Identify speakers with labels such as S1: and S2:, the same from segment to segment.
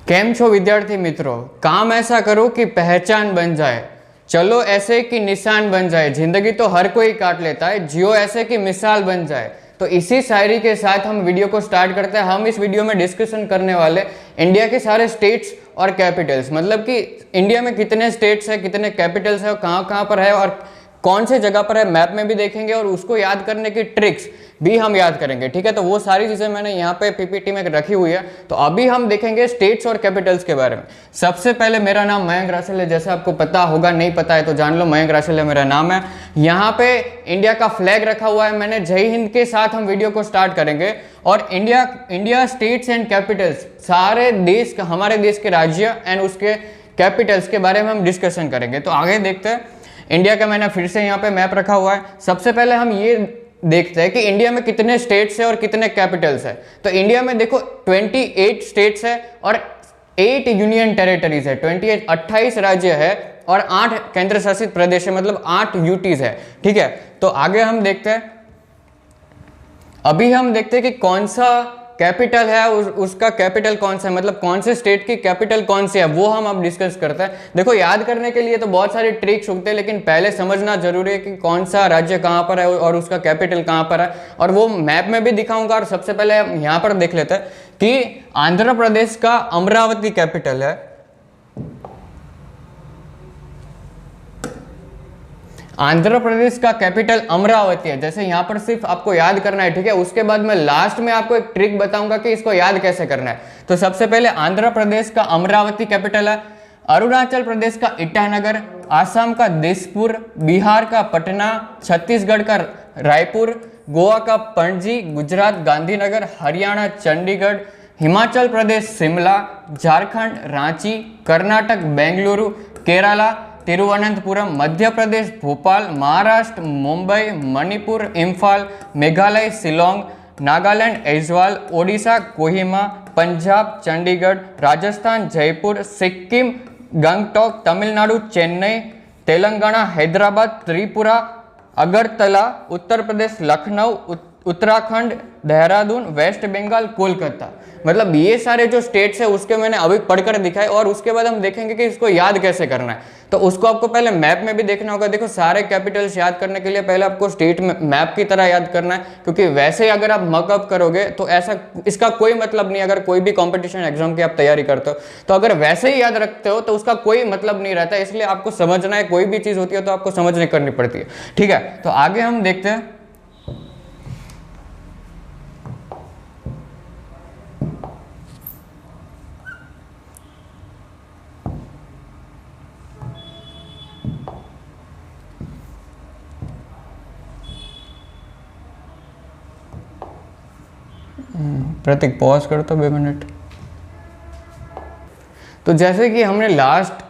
S1: केम छो विद्यार्थी मित्रों, काम ऐसा करो कि पहचान बन जाए, चलो ऐसे कि निशान बन जाए, जिंदगी तो हर कोई काट लेता है, जियो ऐसे कि मिसाल बन जाए। तो इसी शायरी के साथ हम वीडियो को स्टार्ट करते हैं। हम इस वीडियो में डिस्कशन करने वाले इंडिया के सारे स्टेट्स और कैपिटल्स, मतलब कि इंडिया में कितने स्टेट्स है, कितने कैपिटल्स है, कहाँ कहाँ पर है और कौन से जगह पर है, मैप में भी देखेंगे और उसको याद करने की ट्रिक्स भी हम याद करेंगे। ठीक है, तो वो सारी चीज़ें मैंने यहाँ पे पीपीटी में रखी हुई है। तो अभी हम देखेंगे स्टेट्स और कैपिटल्स के बारे में। सबसे पहले मेरा नाम मयंक राशेल है, जैसे आपको पता होगा, नहीं पता है तो जान लो, मयंक राशेल है मेरा नाम है। यहाँ पे इंडिया का फ्लैग रखा हुआ है मैंने, जय हिंद के साथ हम वीडियो को स्टार्ट करेंगे। और इंडिया स्टेट्स एंड कैपिटल्स, सारे देश, हमारे देश के राज्य एंड उसके कैपिटल्स के बारे में हम डिस्कशन करेंगे। तो आगे देखते हैं। इंडिया का मैंने फिर से यहाँ पे मैप रखा हुआ है। सबसे पहले हम ये देखते हैं कि इंडिया में कितने स्टेट्स है और कितने कैपिटल्स है। तो इंडिया में देखो 28 स्टेट्स है और 8 यूनियन टेरिटरीज है, 28 राज्य है और 8 केंद्र शासित प्रदेश है, मतलब 8 यूटीज है। ठीक है, तो आगे हम देखते हैं। अभी हम देखते हैं कि कौन सा कैपिटल है, उसका कैपिटल कौन सा है, मतलब कौन से स्टेट की कैपिटल कौन सी है, वो हम अब डिस्कस करते हैं। देखो, याद करने के लिए तो बहुत सारे ट्रिक्स होते हैं, लेकिन पहले समझना जरूरी है कि कौन सा राज्य कहाँ पर है और उसका कैपिटल कहाँ पर है, और वो मैप में भी दिखाऊंगा। और सबसे पहले यहाँ पर देख लेते हैं कि आंध्र प्रदेश का अमरावती कैपिटल है। आंध्र प्रदेश का कैपिटल अमरावती है, जैसे यहाँ पर सिर्फ आपको याद करना है। ठीक है, उसके बाद मैं लास्ट में आपको एक ट्रिक बताऊंगा कि इसको याद कैसे करना है। तो सबसे पहले आंध्र प्रदेश का अमरावती कैपिटल है, अरुणाचल प्रदेश का ईटानगर, आसाम का दिसपुर, बिहार का पटना, छत्तीसगढ़ का रायपुर, गोवा का पणजी, गुजरात गांधीनगर, हरियाणा चंडीगढ़, हिमाचल प्रदेश शिमला, झारखंड रांची, कर्नाटक बेंगलुरु, केरला तिरुवनंतपुरम, मध्य प्रदेश भोपाल, महाराष्ट्र मुंबई, मणिपुर इम्फाल, मेघालय शिलोंग, नागालैंड ऐजवाल, ओडिशा कोहिमा, पंजाब चंडीगढ़, राजस्थान जयपुर, सिक्किम गंगटोक, तमिलनाडु चेन्नई, तेलंगाना हैदराबाद, त्रिपुरा अगरतला, उत्तर प्रदेश लखनऊ, उत्तराखंड देहरादून, वेस्ट बंगाल कोलकाता। मतलब ये सारे जो स्टेट्स है उसके मैंने अभी पढ़कर दिखाए, और उसके बाद हम देखेंगे कि इसको याद कैसे करना है। तो उसको आपको पहले मैप में भी देखना होगा। देखो, सारे कैपिटल्स याद करने के लिए पहले आपको स्टेट मैप की तरह याद करना है, क्योंकि वैसे ही अगर आप मकअप करोगे तो ऐसा, इसका कोई मतलब नहीं। अगर कोई भी कॉम्पिटिशन एग्जाम की आप तैयारी करते हो तो अगर वैसे ही याद रखते हो तो उसका कोई मतलब नहीं रहता। इसलिए आपको समझना है, कोई भी चीज़ होती है तो आपको समझने करनी पड़ती है। ठीक है, तो आगे हम देखते हैं। प्रतीक पॉज कर तो 2 मिनट। तो जैसे कि हमने लास्ट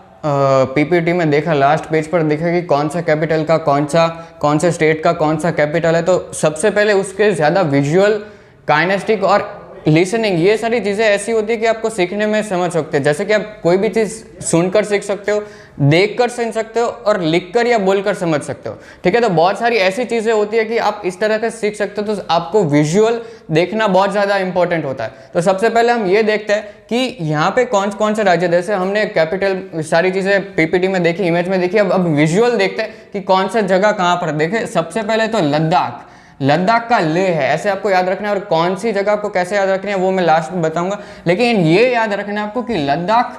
S1: पीपीटी में देखा, लास्ट पेज पर देखा कि कौन सा कैपिटल का कौन से स्टेट का कौन सा कैपिटल है। तो सबसे पहले उसके ज़्यादा विजुअल, काइनेस्टिक और लिसनिंग, ये सारी चीज़ें ऐसी होती है कि आपको सीखने में समझ सकते हैं। जैसे कि आप कोई भी चीज़ सुनकर सीख सकते हो, देखकर समझ सकते हो और लिखकर या बोलकर समझ सकते हो। ठीक है, तो बहुत सारी ऐसी चीज़ें होती है कि आप इस तरह से सीख सकते हो। तो आपको विजुअल देखना बहुत ज़्यादा इंपॉर्टेंट होता है। तो सबसे पहले हम ये देखते हैं कि यहाँ पे कौन कौन से राज्य, जैसे हमने कैपिटल सारी चीज़ें पीपीटी में देखी, इमेज में देखी, अब विजुअल देखते हैं कि कौन सा जगह कहाँ पर। देखे, सबसे पहले तो लद्दाख का लेह है, ऐसे आपको याद रखना है। और कौन सी जगह आपको कैसे याद रखनी है वो मैं लास्ट में बताऊंगा, लेकिन ये याद रखना है आपको कि लद्दाख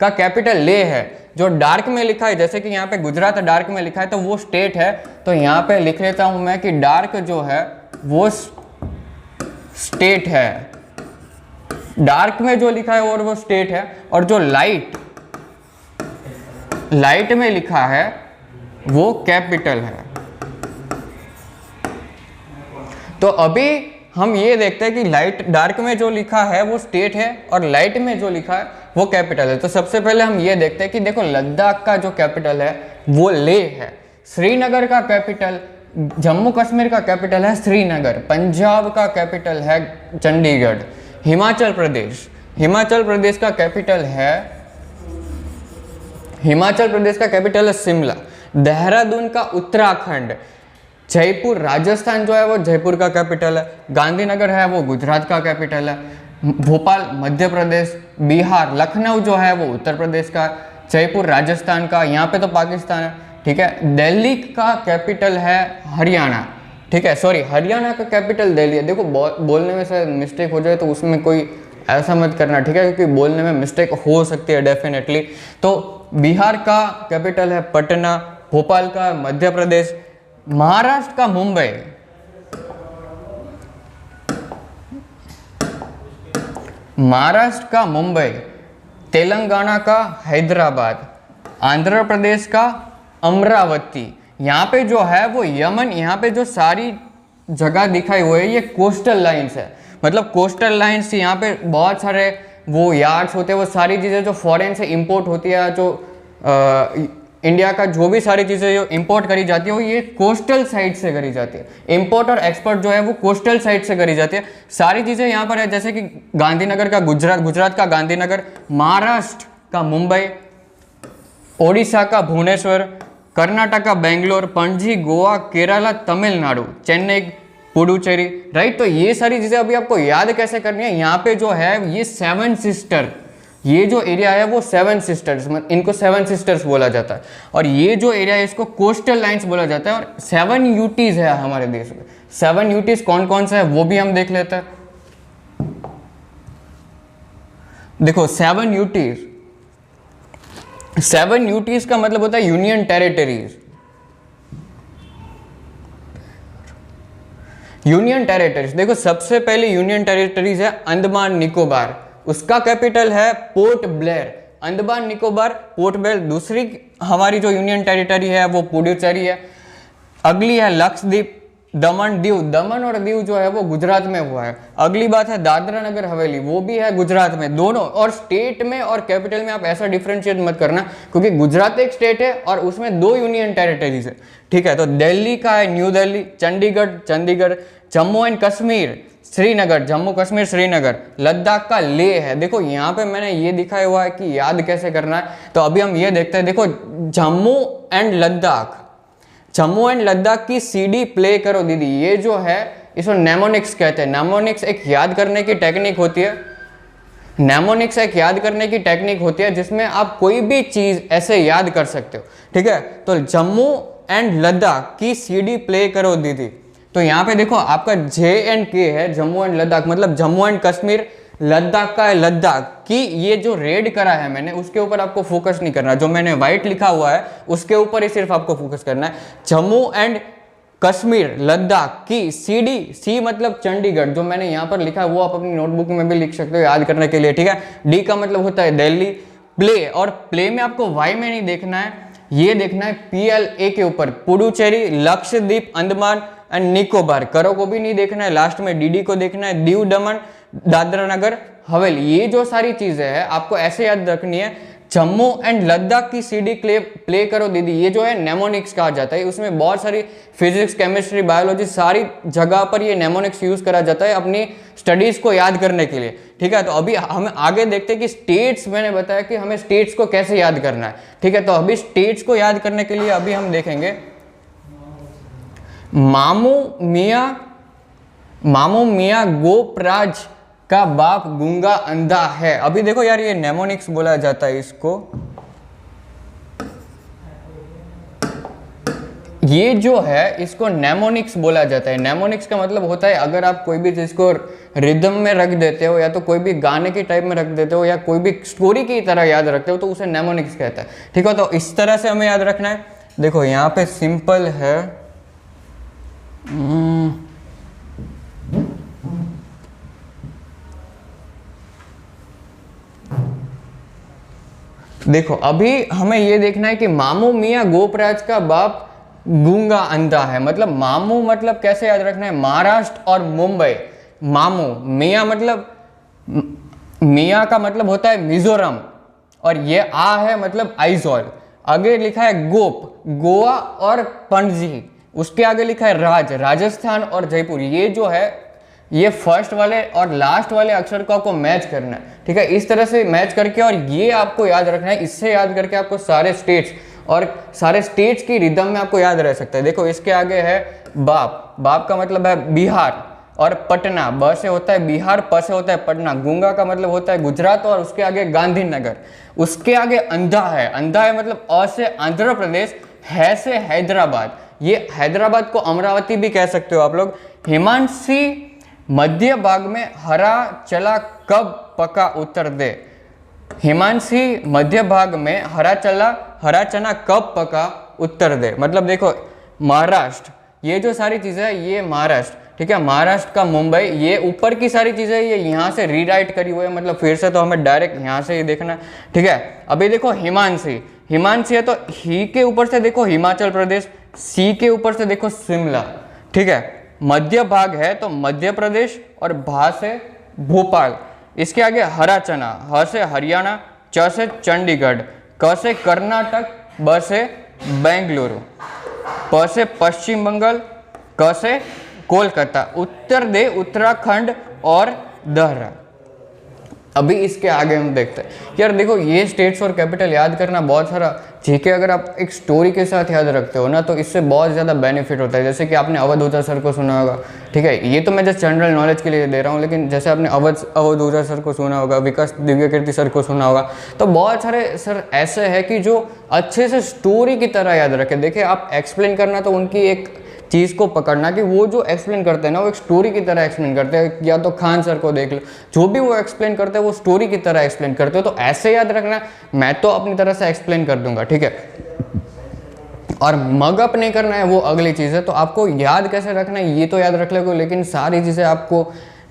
S1: का कैपिटल लेह है। जो डार्क में लिखा है, जैसे कि यहाँ पे गुजरात डार्क में लिखा है, तो वो स्टेट है। तो यहाँ पे लिख लेता हूं मैं कि डार्क जो है वो स्टेट है, डार्क में जो लिखा है और वो स्टेट है। और जो लाइट में लिखा है वो कैपिटल है। तो अभी हम ये देखते हैं कि डार्क में जो लिखा है वो स्टेट है और लाइट में जो लिखा है वो कैपिटल है। तो सबसे पहले हम ये देखते हैं कि देखो, लद्दाख का जो कैपिटल है वो लेह है, श्रीनगर का कैपिटल, जम्मू कश्मीर का कैपिटल है श्रीनगर, पंजाब का कैपिटल है चंडीगढ़, हिमाचल प्रदेश का कैपिटल है शिमला, देहरादून का उत्तराखंड, जयपुर राजस्थान जो है वो जयपुर का कैपिटल है, गांधीनगर है वो गुजरात का कैपिटल है, भोपाल मध्य प्रदेश, बिहार, लखनऊ जो है वो उत्तर प्रदेश का, जयपुर राजस्थान का, यहाँ पे तो पाकिस्तान है, ठीक है। दिल्ली का कैपिटल है हरियाणा, ठीक है, सॉरी हरियाणा का कैपिटल दिल्ली है। देखो बोलने में शायद मिस्टेक हो जाए तो उसमें कोई ऐसा मत करना, ठीक है, क्योंकि बोलने में मिस्टेक हो सकती है डेफिनेटली। तो बिहार का कैपिटल है पटना, भोपाल का मध्य प्रदेश, महाराष्ट्र का मुंबई, महाराष्ट्र का मुंबई, तेलंगाना का हैदराबाद, आंध्र प्रदेश का अमरावती। यहाँ पे जो है वो यमन, यहाँ पे जो सारी जगह दिखाई हुई है ये कोस्टल लाइंस है, मतलब कोस्टल लाइंस, यहाँ पे बहुत सारे वो यार्ड्स होते हैं, वो सारी चीज़ें जो फॉरेन से इंपोर्ट होती है, जो इंडिया का जो भी सारी चीज़ें जो इंपोर्ट करी जाती है वो ये कोस्टल साइड से करी जाती है। इंपोर्ट और एक्सपोर्ट जो है वो कोस्टल साइड से करी जाती है। सारी चीज़ें यहाँ पर है, जैसे कि गांधीनगर का गुजरात, गुजरात का गांधीनगर, महाराष्ट्र का मुंबई, ओडिशा का भुवनेश्वर, कर्नाटक का बेंगलोर, पणजी गोवा, केरला तमिलनाडु, चेन्नई पुडुचेरी, राइट। तो ये सारी चीज़ें अभी आपको याद कैसे करनी है। यहाँ पे जो है ये 7 सिस्टर, ये जो एरिया है वो 7 सिस्टर्स, इनको 7 सिस्टर्स बोला जाता है, और ये जो एरिया है इसको कोस्टल लाइंस बोला जाता है। और 7 यूटीज है हमारे देश में। 7 यूटीज कौन कौन से है वो भी हम देख लेते हैं। देखो 7 यूटीज, 7 यूटीज का मतलब होता है यूनियन टेरिटरीज। यूनियन टेरिटरीज, देखो सबसे पहले यूनियन टेरिटरीज है अंडमान निकोबार, उसका कैपिटल है port Blair. Andaman Nicobar, port Blair. दूसरी हमारी जो यूनियन टेरिटरी है वो पुडुचेरी है। अगली है लक्षद्वीप, दमन दीव। दमन और दीव जो है वो गुजरात में हुआ है। अगली बात है दादरा नगर हवेली, वो भी है गुजरात में। दोनों, और स्टेट में और कैपिटल में आप ऐसा डिफ्रेंशिएट मत करना, क्योंकि गुजरात एक स्टेट है और उसमें 2 यूनियन टेरिटरीज है, ठीक है। तो दिल्ली का है न्यू दिल्ली, चंडीगढ़ चंडीगढ़, जम्मू एंड कश्मीर श्रीनगर, जम्मू कश्मीर श्रीनगर, लद्दाख का लेह है। देखो यहाँ पे मैंने ये दिखाया हुआ है कि याद कैसे करना है, तो अभी हम ये देखते हैं। देखो जम्मू एंड लद्दाख, जम्मू एंड लद्दाख की सीडी प्ले करो दीदी, ये जो है इसको नेमोनिक्स कहते हैं। नेमोनिक्स एक याद करने की टेक्निक होती है, नेमोनिक्स एक याद करने की टेक्निक होती है जिसमें आप कोई भी चीज ऐसे याद कर सकते हो, ठीक है। तो जम्मू एंड लद्दाख की सीडी प्ले करो दीदी। तो यहाँ पे देखो आपका JNK है, जम्मू एंड लद्दाख, मतलब जम्मू एंड कश्मीर, लद्दाख का है लद्दाख की। ये जो रेड करा है मैंने उसके ऊपर आपको फोकस नहीं करना, जो मैंने व्हाइट लिखा हुआ है उसके ऊपर ही सिर्फ आपको फोकस करना है। जम्मू एंड कश्मीर लद्दाख की CD, C मतलब चंडीगढ़, जो मैंने यहाँ पर लिखा है वो आप अपनी नोटबुक में भी लिख सकते हो याद करने के लिए, ठीक है। D का मतलब होता है दिल्ली। प्ले, और प्ले में आपको Y में नहीं देखना है, ये देखना है PLA के ऊपर, पुडुचेरी, लक्षद्वीप, अंडमान एंड निकोबार। करो को भी नहीं देखना है, लास्ट में DD को देखना है, दीव दमन दादरा नगर हवेली। ये जो सारी चीजें हैं आपको ऐसे याद रखनी है। जम्मू एंड लद्दाख की CD प्ले करो दीदी, ये जो है नेमोनिक्स कहा जाता है। उसमें बहुत सारी फिजिक्स, केमिस्ट्री, बायोलॉजी सारी जगह पर ये नेमोनिक्स यूज करा जाता है अपनी स्टडीज को याद करने के लिए, ठीक है। तो अभी हम आगे देखते हैं कि स्टेट्स, मैंने बताया कि हमें स्टेट्स को कैसे याद करना है, ठीक है। तो अभी स्टेट्स को याद करने के लिए अभी हम देखेंगे मामू मियाँ गोपराज का बाप गूंगा अंधा है। अभी देखो यार ये नेमोनिक्स बोला जाता है इसको, ये जो है इसको नेमोनिक्स बोला जाता है। नेमोनिक्स का मतलब होता है अगर आप कोई भी चीज को रिदम में रख देते हो, या तो कोई भी गाने की टाइप में रख देते हो, या कोई भी स्टोरी की तरह याद रखते हो, तो उसे नेमोनिक्स कहता है, ठीक है। तो इस तरह से हमें याद रखना है। देखो यहाँ पे सिंपल है, देखो अभी हमें ये देखना है कि मामू मियाँ गोपराज का बाप गूंगा अंधा है। मतलब मामू मतलब कैसे याद रखना है, महाराष्ट्र और मुंबई। मामू, मियाँ मतलब, मियाँ का मतलब होता है मिजोरम, और ये आ है मतलब आइजॉल। आगे लिखा है गोप, गोवा और पणजी। उसके आगे लिखा है राज, राजस्थान और जयपुर। ये जो है ये फर्स्ट वाले और लास्ट वाले अक्षर को आपको मैच करना है, ठीक है। इस तरह से मैच करके और ये आपको याद रखना है। इससे याद करके आपको सारे स्टेट्स और सारे स्टेट्स की रिदम में आपको याद रह सकता है। देखो इसके आगे है बाप, बाप का मतलब है बिहार, और पटना, ब से होता है बिहार, प से होता है पटना, गुंगा का मतलब होता है गुजरात और उसके आगे गांधीनगर, उसके आगे अंधा है, अंधा है मतलब अ से आंध्र प्रदेश, है से हैदराबाद, ये हैदराबाद को अमरावती भी कह सकते हो आप लोग। हिमांशी मध्य भाग में हरा चला कब पका उत्तर दे, हिमांशी मध्य भाग में हरा चना कब पका उत्तर दे, मतलब देखो महाराष्ट्र, ये जो सारी चीजें है ये महाराष्ट्र, ठीक है, महाराष्ट्र का मुंबई, ये ऊपर की सारी चीजें ये यहाँ से रीराइट करी हुई है, मतलब फिर से तो हमें डायरेक्ट यहाँ से ही देखना है, ठीक है। अभी देखो हिमांशी, हिमांशी है तो ही के ऊपर से देखो हिमाचल प्रदेश, सी के ऊपर से देखो शिमला, ठीक है, मध्य भाग है तो मध्य प्रदेश और भा से भोपाल, इसके आगे हरा चना, ह से हरियाणा, च से चंडीगढ़, क से कर्नाटक, ब से बेंगलुरु, प से पश्चिम बंगाल, क से कोलकाता, उत्तर दे उत्तराखंड और दहरा। अभी इसके आगे हम देखते हैं यार, देखो ये स्टेट्स और कैपिटल याद करना बहुत सारा ठीक है, अगर आप एक स्टोरी के साथ याद रखते हो ना तो इससे बहुत ज़्यादा बेनिफिट होता है। जैसे कि आपने अवधूता सर को सुना होगा, ठीक है, ये तो मैं जस्ट जनरल नॉलेज के लिए दे रहा हूँ, लेकिन जैसे आपने अवधूता सर को सुना होगा, विकास दिव्य कीर्ति सर को सुना होगा, तो बहुत सारे सर ऐसे हैं कि जो अच्छे से स्टोरी की तरह याद रखे। देखिए आप एक्सप्लेन करना तो उनकी एक चीज़ को पकड़ना कि वो जो एक्सप्लेन करते हैं ना वो एक स्टोरी की तरह एक्सप्लेन करते हैं, या तो खान सर को देख लो, जो भी वो एक्सप्लेन करते हैं वो स्टोरी की तरह एक्सप्लेन करते हो, तो ऐसे याद रखना। मैं तो अपनी तरह से एक्सप्लेन कर दूंगा, ठीक है, और मग अप नहीं करना है वो अगली चीज़ है। तो आपको याद कैसे रखना है ये तो याद रख लोगे, लेकिन सारी चीज़ें आपको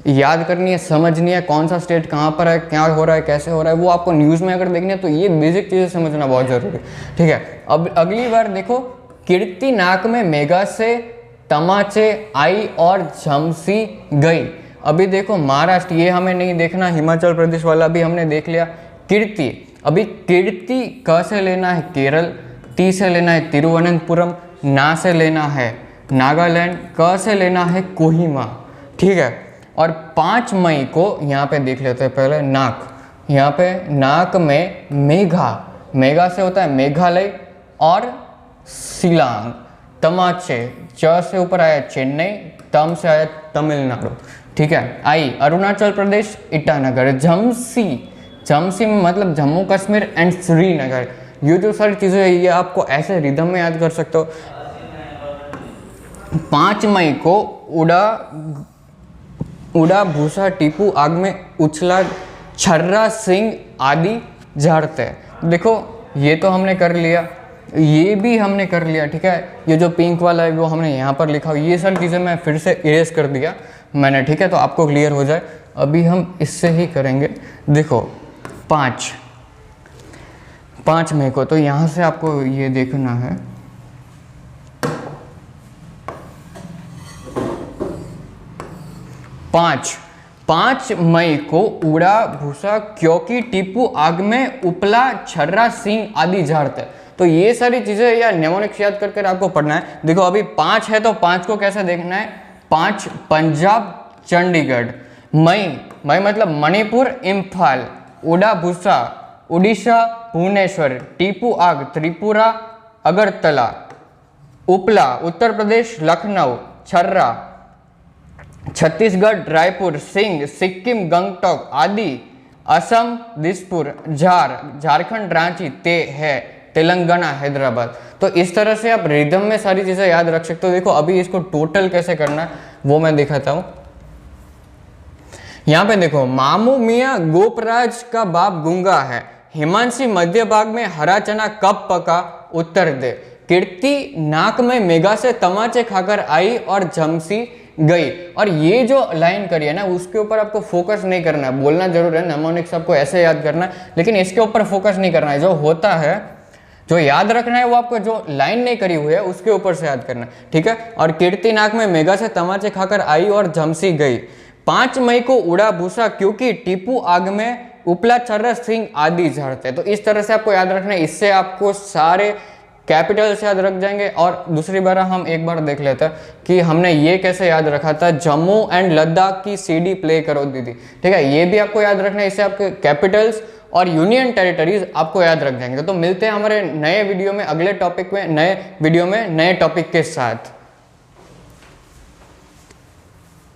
S1: याद करनी है, समझनी है, कौन सा स्टेट कहाँ पर है, क्या हो रहा है, कैसे हो रहा है, वो आपको न्यूज़ में अगर देखनी है तो ये बेसिक चीज़ें समझना बहुत ज़रूरी है, ठीक है। अब अगली बार देखो, कीर्ति नाक में मेघा से तमाचे आई और झमसी गई। अभी देखो महाराष्ट्र, ये हमें नहीं देखना, हिमाचल प्रदेश वाला भी हमने देख लिया। कीर्ति, अभी कीर्ति क से लेना है केरल, ती से लेना है तिरुवनंतपुरम, ना से लेना है नागालैंड, क से लेना है कोहिमा, ठीक है। और 5 मई को यहाँ पे देख लेते हैं पहले नाक, यहाँ पे नाक में मेघा, मेघा से होता है मेघालय और शिलांग, तमाचे, च से ऊपर आया चेन्नई, तम से आया तमिलनाडु, ठीक है। आई अरुणाचल प्रदेश ईटानगर, झमसी, झमसी में मतलब जम्मू कश्मीर एंड श्रीनगर। ये जो सारी चीज़ें है ये आपको ऐसे रिदम में याद कर सकते हो। 5 मई को उड़ा भूसा टीपू आग में उछला छर्रा सिंह आदि झाड़ते। देखो ये तो हमने कर लिया, ये भी हमने कर लिया, ठीक है। ये जो पिंक वाला है वो हमने यहाँ पर लिखा, ये सारी चीज़ें मैं फिर से इरेज कर दिया मैंने, ठीक है, तो आपको क्लियर हो जाए। अभी हम इससे ही करेंगे। देखो 5 मई को, तो यहाँ से आपको ये देखना है, पाँच मई को उड़ा भूसा क्योंकि टीपू आग में उपला छर्रा सिंह आदि झाड़ते। तो ये सारी चीजें या नेमोनिक्स याद करके आपको पढ़ना है। देखो अभी 5 है तो 5 को कैसे देखना है, 5 पंजाब चंडीगढ़, मई मतलब मणिपुर इम्फाल, उड़ा भूसा उड़ीसा भुवनेश्वर, टीपू आग त्रिपुरा अगरतला, उपला उत्तर प्रदेश लखनऊ, छर्रा छत्तीसगढ़ रायपुर, सिंह सिक्किम गंगटोक आदि, असम दिसपुर, झारखंड रांची, ते है तेलंगाना हैदराबाद। तो इस तरह से आप रिदम में सारी चीजें याद रख सकते हो। देखो अभी इसको टोटल कैसे करना है वो मैं दिखाता हूं। यहाँ पे देखो, मामू मियाँ गोपराज का बाप गूंगा है, हिमांशी मध्य भाग में हरा चना कब पका उत्तर दे, कीर्ति नाक में मेघा से तमाचे खाकर आई और झमसी गई। और ये जो लाइन करी है ना उसके ऊपर आपको फोकस नहीं करना है, बोलना जरूर है, नेमोनिक्स आपको ऐसे याद करना है, लेकिन इसके ऊपर फोकस नहीं करना है। जो होता है, जो याद रखना है वो आपको जो लाइन नहीं करी हुई है उसके ऊपर से याद करना है, ठीक है। और कीर्ति नाक में मेघा से तमाचे खाकर आई और झमसी गई। 5 मई को उड़ा भूसा क्योंकि टीपू आग में उपला छर्रा सिंह आदि झाड़ते। तो इस तरह से आपको याद रखना है, इससे आपको सारे कैपिटल से याद रख जाएंगे। और दूसरी बार हम एक बार देख लेते हैं कि हमने ये कैसे याद रखा था, जम्मू एंड लद्दाख की सीडी प्ले करो दीदी, ठीक है। ये भी आपको याद रखना है, इससे आपके कैपिटल्स और यूनियन टेरिटरीज आपको याद रख जाएंगे। तो मिलते हैं हमारे नए वीडियो में, अगले टॉपिक में, नए वीडियो में नए टॉपिक के साथ।